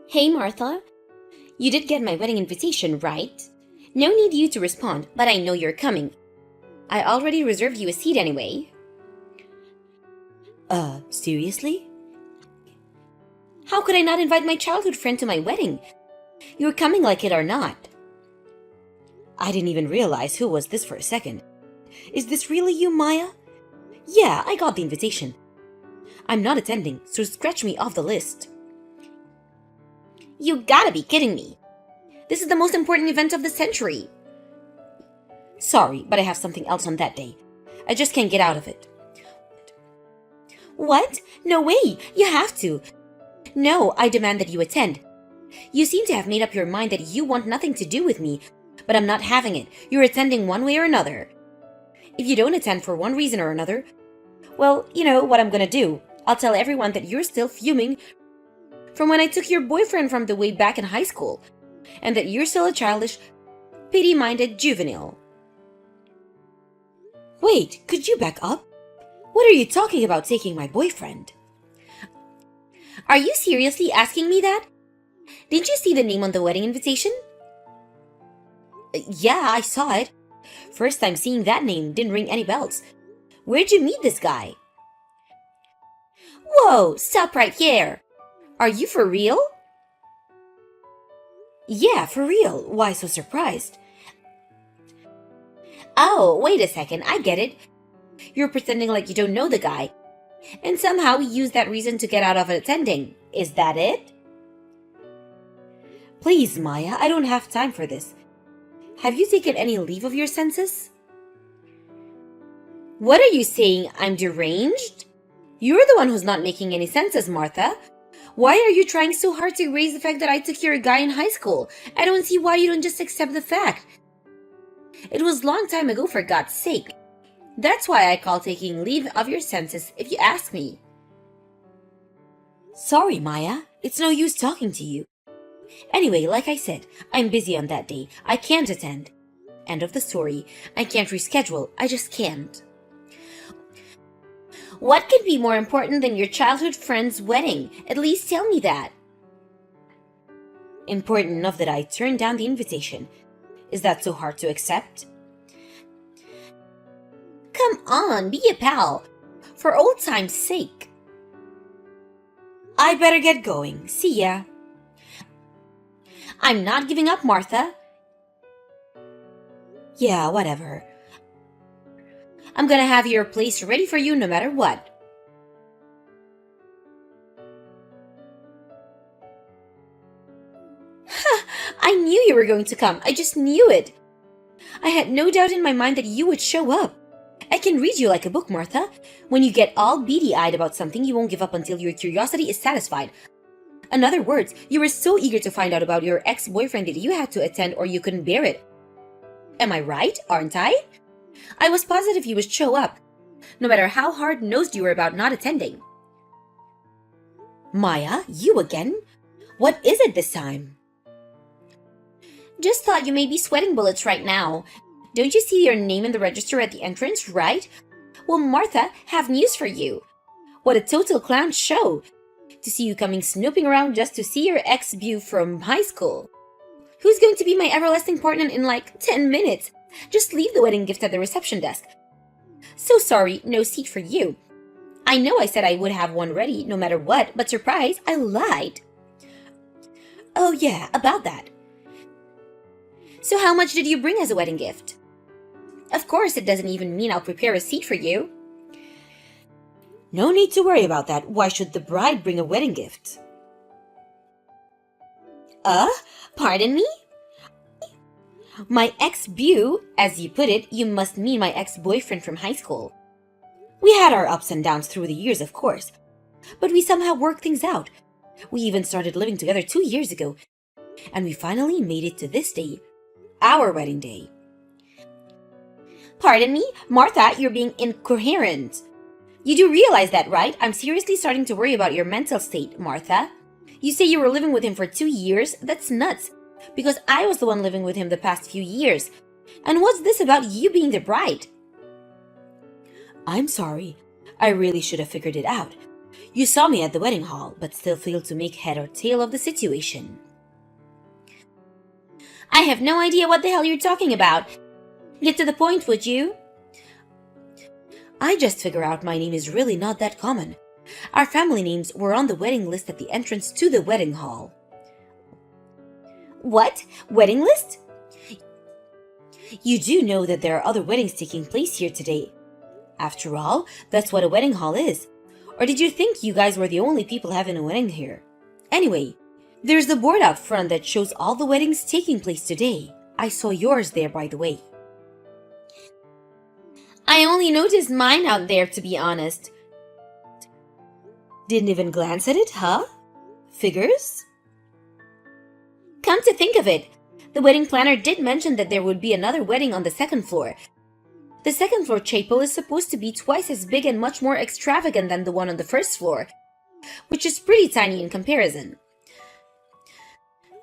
Hey, Martha. You did get my wedding invitation, right? No need you to respond, but I know you're coming. I already reserved you a seat anyway. Seriously? How could I not invite my childhood friend to my wedding? You're coming like it or not. I didn't even realize who was this for a second. Is this really you, Maya? Yeah, I got the invitation. I'm not attending, so scratch me off the list. You gotta be kidding me. This is the most important event of the century. Sorry, but I have something else on that day. I just can't get out of it. What? No way! You have to! No, I demand that you attend. You seem to have made up your mind that you want nothing to do with me, but I'm not having it. You're attending one way or another. If you don't attend for one reason or another, well, you know what I'm gonna do. I'll tell everyone that you're still fuming from when I took your boyfriend from the way back in high school, and that you're still a childish, pity-minded juvenile. Wait, could you back up? What are you talking about taking my boyfriend? Are you seriously asking me that? Didn't you see the name on the wedding invitation? Yeah, I saw it. First time seeing that name didn't ring any bells. Where'd you meet this guy? Whoa, stop right here. Are you for real? Yeah, for real. Why so surprised? Oh, wait a second, I get it. You're pretending like you don't know the guy, and somehow use that reason to get out of attending. Is that it? Please, Maya, I don't have time for this. Have you taken any leave of your senses? What are you saying? I'm deranged? You're the one who's not making any senses, Martha. Why are you trying so hard to erase the fact that I took your guy in high school? I don't see why you don't just accept the fact. It was long time ago, for God's sake. That's why I call taking leave of your senses, if you ask me. Sorry, Maya. It's no use talking to you. Anyway, like I said, I'm busy on that day. I can't attend. End of the story. I can't reschedule. I just can't. What could be more important than your childhood friend's wedding? At least tell me that. Important enough that I turned down the invitation. Is that so hard to accept? Come on, be a pal. For old time's sake. I better get going. See ya. I'm not giving up, Martha. Yeah, whatever. I'm gonna have your place ready for you no matter what. I knew you were going to come. I just knew it. I had no doubt in my mind that you would show up. I can read you like a book, Martha. When you get all beady-eyed about something, you won't give up until your curiosity is satisfied. In other words, you were so eager to find out about your ex-boyfriend that you had to attend or you couldn't bear it. Am I right, aren't I? I was positive you would show up, no matter how hard-nosed you were about not attending. Maya, you again? What is it this time? Just thought you may be sweating bullets right now. Don't you see your name in the register at the entrance, right? Well, Martha, have news for you. What a total clown show! To see you coming snooping around just to see your ex-beau from high school. Who's going to be my everlasting partner in like 10 minutes? Just leave the wedding gift at the reception desk. So sorry, no seat for you. I know I said I would have one ready no matter what, but surprise, I lied. Oh yeah, about that. So how much did you bring as a wedding gift? Of course, it doesn't even mean I'll prepare a seat for you. No need to worry about that. Why should the bride bring a wedding gift? Pardon me? My ex-beau, as you put it, you must mean my ex-boyfriend from high school. We had our ups and downs through the years, of course, but we somehow worked things out. We even started living together 2 years ago, and we finally made it to this day, our wedding day. Pardon me, Martha, you're being incoherent. You do realize that, right? I'm seriously starting to worry about your mental state, Martha. You say you were living with him for 2 years? That's nuts. Because I was the one living with him the past few years. And what's this about you being the bride? I'm sorry. I really should have figured it out. You saw me at the wedding hall, but still failed to make head or tail of the situation. I have no idea what the hell you're talking about. Get to the point, would you? I just figure out my name is really not that common. Our family names were on the wedding list at the entrance to the wedding hall. What? Wedding list? You do know that there are other weddings taking place here today. After all, that's what a wedding hall is. Or did you think you guys were the only people having a wedding here? Anyway, there's the board out front that shows all the weddings taking place today. I saw yours there, by the way. I only noticed mine out there, to be honest. Didn't even glance at it, huh? Figures? Come to think of it, the wedding planner did mention that there would be another wedding on the second floor. The second floor chapel is supposed to be twice as big and much more extravagant than the one on the first floor, which is pretty tiny in comparison.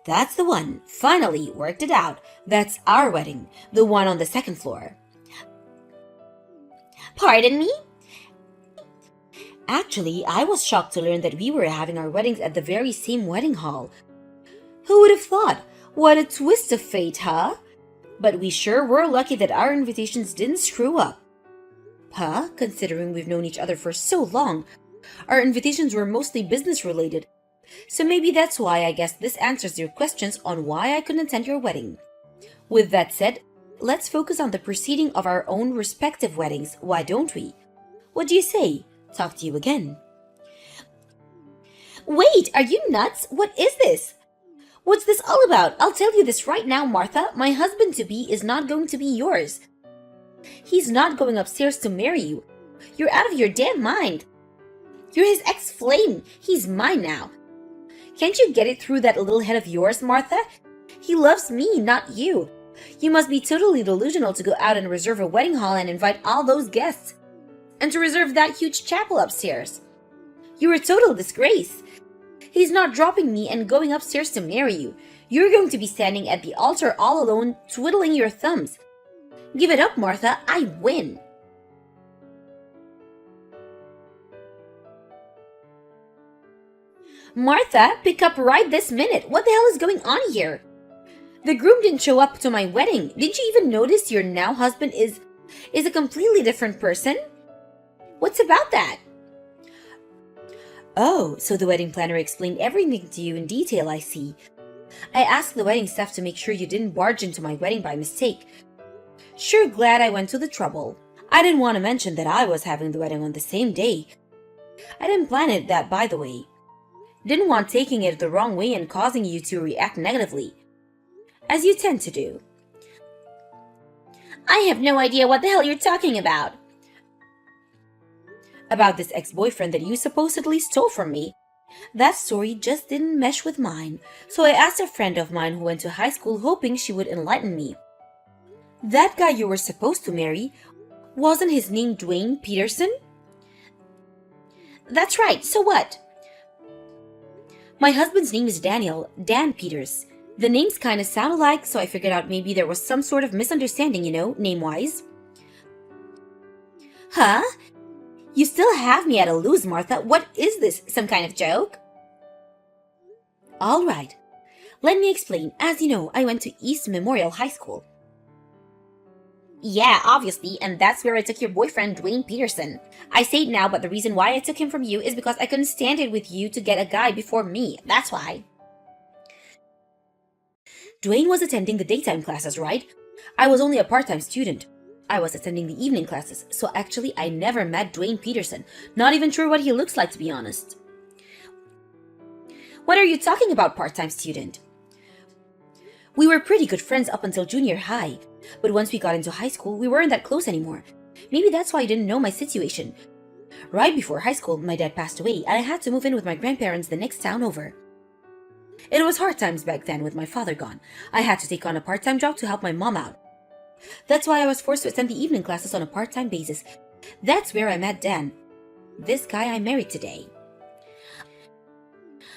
That's the one. Finally, worked it out. That's our wedding, the one on the second floor. Pardon me? Actually, I was shocked to learn that we were having our weddings at the very same wedding hall. Who would have thought? What a twist of fate, huh? But we sure were lucky that our invitations didn't screw up. Huh? Considering we've known each other for so long, our invitations were mostly business related. So maybe that's why I guess this answers your questions on why I couldn't attend your wedding. With that said, let's focus on the proceeding of our own respective weddings, why don't we? What do you say? Talk to you again. Wait, are you nuts? What is this? What's this all about? I'll tell you this right now, Martha. My husband-to-be is not going to be yours. He's not going upstairs to marry you. You're out of your damn mind. You're his ex-flame. He's mine now. Can't you get it through that little head of yours, Martha? He loves me, not you. You must be totally delusional to go out and reserve a wedding hall and invite all those guests. And to reserve that huge chapel upstairs. You're a total disgrace. He's not dropping me and going upstairs to marry you. You're going to be standing at the altar all alone, twiddling your thumbs. Give it up, Martha. I win. Martha, pick up right this minute. What the hell is going on here? The groom didn't show up to my wedding. Didn't you even notice your now husband is a completely different person? What's about that? Oh, so the wedding planner explained everything to you in detail, I see. I asked the wedding staff to make sure you didn't barge into my wedding by mistake. Sure glad I went to the trouble. I didn't want to mention that I was having the wedding on the same day. I didn't plan it that, by the way. Didn't want taking it the wrong way and causing you to react negatively. As you tend to do. I have no idea what the hell you're talking about. About this ex-boyfriend that you supposedly stole from me. That story just didn't mesh with mine, so I asked a friend of mine who went to high school hoping she would enlighten me. That guy you were supposed to marry, wasn't his name Dwayne Peterson? That's right, so what? My husband's name is Daniel, Dan Peters. The names kinda sound alike, so I figured out maybe there was some sort of misunderstanding, name-wise. Huh? You still have me at a lose, Martha. What is this, some kind of joke? All right. Let me explain. As you know, I went to East Memorial High School. Yeah, obviously, and that's where I took your boyfriend, Dwayne Peterson. I say it now, but the reason why I took him from you is because I couldn't stand it with you to get a guy before me. That's why. Dwayne was attending the daytime classes, right? I was only a part-time student. I was attending the evening classes, so actually I never met Dwayne Peterson. Not even sure what he looks like, to be honest. What are you talking about, part-time student? We were pretty good friends up until junior high, but once we got into high school, we weren't that close anymore. Maybe that's why you didn't know my situation. Right before high school, my dad passed away, and I had to move in with my grandparents the next town over. It was hard times back then with my father gone. I had to take on a part-time job to help my mom out. That's why I was forced to attend the evening classes on a part-time basis. That's where I met Dan, this guy I married today.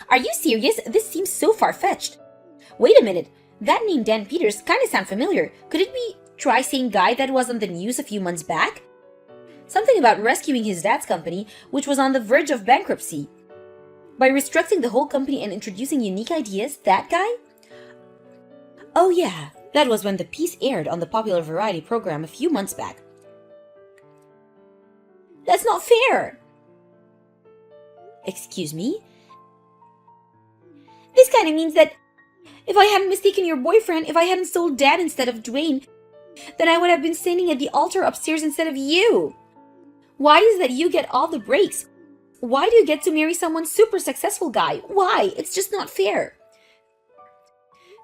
Are you serious? This seems so far-fetched. Wait a minute, that name Dan Peters kinda sound familiar. Could it be same guy that was on the news a few months back? Something about rescuing his dad's company, which was on the verge of bankruptcy. By restructuring the whole company and introducing unique ideas, that guy? Oh yeah, that was when the piece aired on the popular variety program a few months back. That's not fair! Excuse me? This kind of means that if I hadn't mistaken your boyfriend, if I hadn't stole Dad instead of Dwayne, then I would have been standing at the altar upstairs instead of you. Why is that you get all the breaks? Why do you get to marry someone super successful guy? Why? It's just not fair.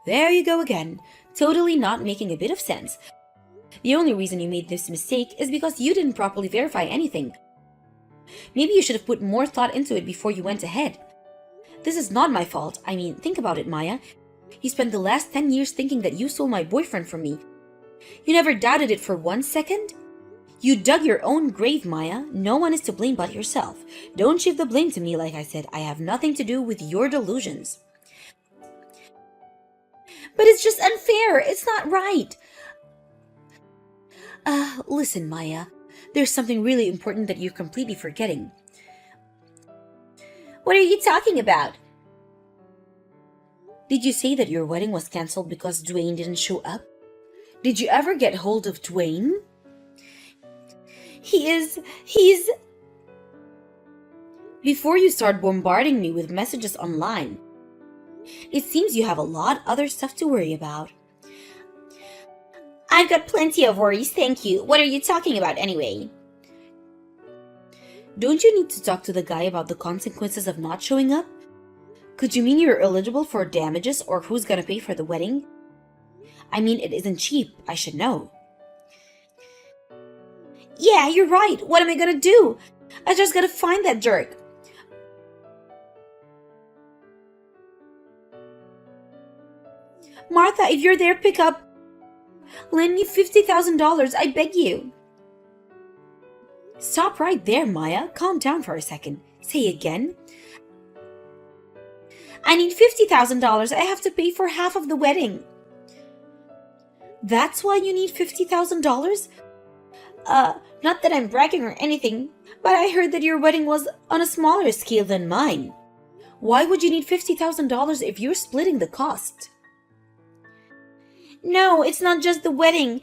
There you go again, totally not making a bit of sense. The only reason you made this mistake is because you didn't properly verify anything. Maybe you should have put more thought into it before you went ahead. This is not my fault. I mean, think about it, Maya. You spent the last 10 years thinking that you stole my boyfriend from me. You never doubted it for 1 second? You dug your own grave, Maya. No one is to blame but yourself. Don't shift the blame to me, like I said. I have nothing to do with your delusions. But it's just unfair. It's not right. Listen, Maya. There's something really important that you're completely forgetting. What are you talking about? Did you say that your wedding was cancelled because Dwayne didn't show up? Did you ever get hold of Dwayne? He's... Before you start bombarding me with messages online, it seems you have a lot other stuff to worry about. I've got plenty of worries, thank you. What are you talking about anyway? Don't you need to talk to the guy about the consequences of not showing up? Could you mean you're eligible for damages or who's gonna pay for the wedding? I mean, it isn't cheap, I should know. Yeah, you're right. What am I gonna do? I just gotta find that jerk. Martha, if you're there, pick up. Lend me $50,000, I beg you. Stop right there, Maya. Calm down for a second. Say again. I need $50,000. I have to pay for half of the wedding. That's why you need $50,000? Not that I'm bragging or anything, but I heard that your wedding was on a smaller scale than mine. Why would you need $50,000 if you're splitting the cost? No, it's not just the wedding.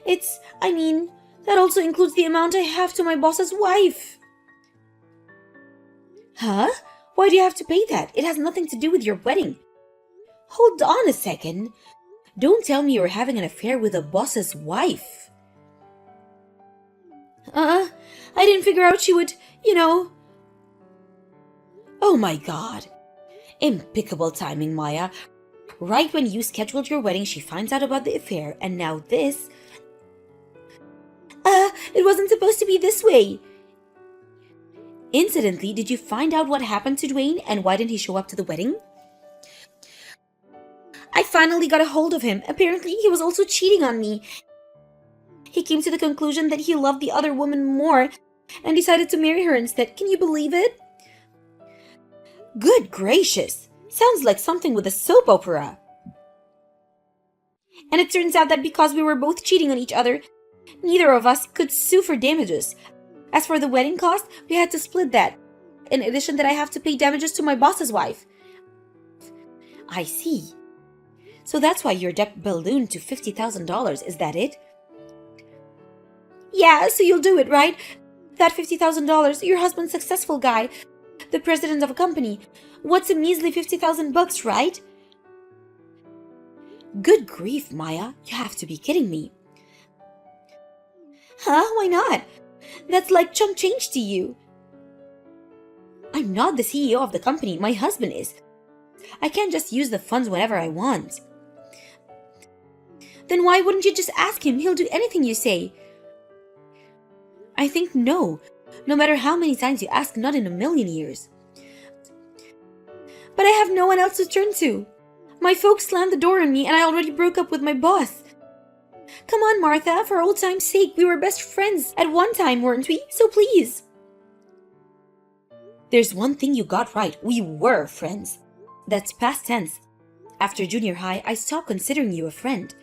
That also includes the amount I have to my boss's wife. Huh? Why do you have to pay that? It has nothing to do with your wedding. Hold on a second. Don't tell me you're having an affair with a boss's wife. I didn't figure out she would, Oh my god. Impeccable timing, Maya. Right when you scheduled your wedding, she finds out about the affair, and now this... It wasn't supposed to be this way. Incidentally, did you find out what happened to Dwayne, and why didn't he show up to the wedding? I finally got a hold of him. Apparently, he was also cheating on me. He came to the conclusion that he loved the other woman more and decided to marry her instead. Can you believe it? Good gracious! Sounds like something with a soap opera. And it turns out that because we were both cheating on each other, neither of us could sue for damages. As for the wedding cost, we had to split that. In addition that I have to pay damages to my boss's wife. I see. So that's why your debt ballooned to $50,000, is that it? Yeah, so you'll do it, right? That $50,000, your husband's successful guy, the president of a company. What's a measly $50,000, right? Good grief, Maya. You have to be kidding me. Huh? Why not? That's like chump change to you. I'm not the CEO of the company. My husband is. I can't just use the funds whenever I want. Then why wouldn't you just ask him? He'll do anything you say. I think no. No matter how many times you ask, not in a million years. But I have no one else to turn to. My folks slammed the door on me and I already broke up with my boss. Come on, Martha, for old time's sake, we were best friends at one time, weren't we? So please. There's one thing you got right. We were friends. That's past tense. After junior high, I stopped considering you a friend.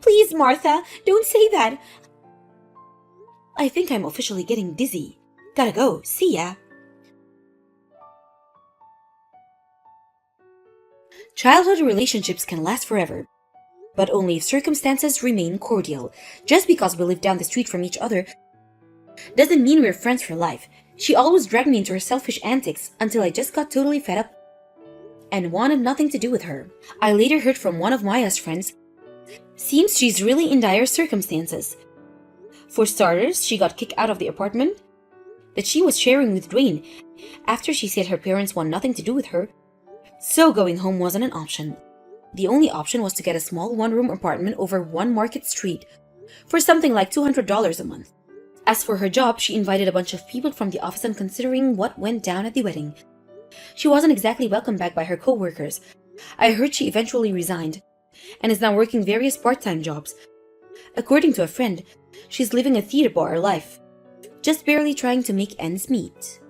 Please, Martha, don't say that. I think I'm officially getting dizzy. Gotta go. See ya. Childhood relationships can last forever, but only if circumstances remain cordial. Just because we live down the street from each other doesn't mean we're friends for life. She always dragged me into her selfish antics until I just got totally fed up and wanted nothing to do with her. I later heard from one of Maya's friends. Seems she's really in dire circumstances. For starters, she got kicked out of the apartment that she was sharing with Dwayne after she said her parents want nothing to do with her, so going home wasn't an option. The only option was to get a small one-room apartment over 1 Market Street for something like $200 a month. As for her job, she invited a bunch of people from the office, and considering what went down at the wedding, she wasn't exactly welcomed back by her co-workers. I heard she eventually resigned and is now working various part-time jobs. According to a friend, she's living a theater bar life, just barely trying to make ends meet.